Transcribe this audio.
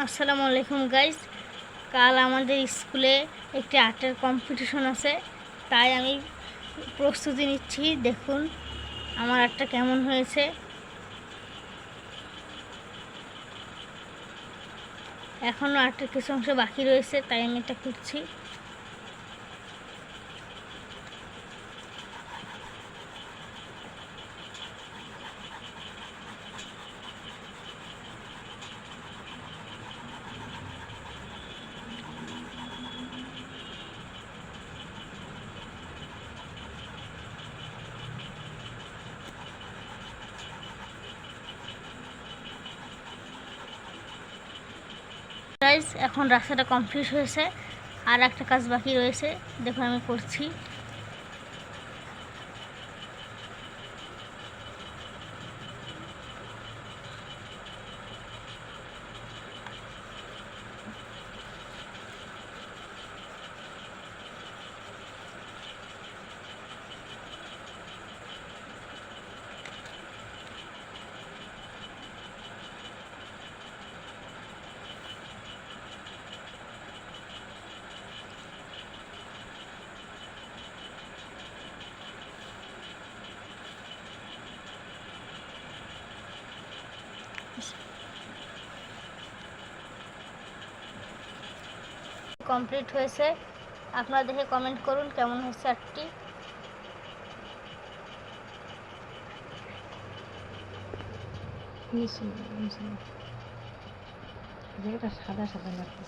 আসসালামু আলাইকুম গাইস। কাল আমাদের স্কুলে একটি আর্টের কম্পিটিশন আছে, তাই আমি প্রস্তুতি নিচ্ছি। দেখুন আমার আর্টটা কেমন হয়েছে। এখনও আর্টের কিছু অংশ বাকি রয়েছে, তাই আমি এটা করছি। গাইস, এখন রাস্তাটা কমপ্লিট হয়েছে, আর একটা কাজ বাকি রয়েছে। দেখুন আমি করছি। কমপ্লিট হয়েছে। আপনারা দেখে কমেন্ট করুন কেমন হয়েছে আর্টটি। সাদা সাদা লাগতেছে।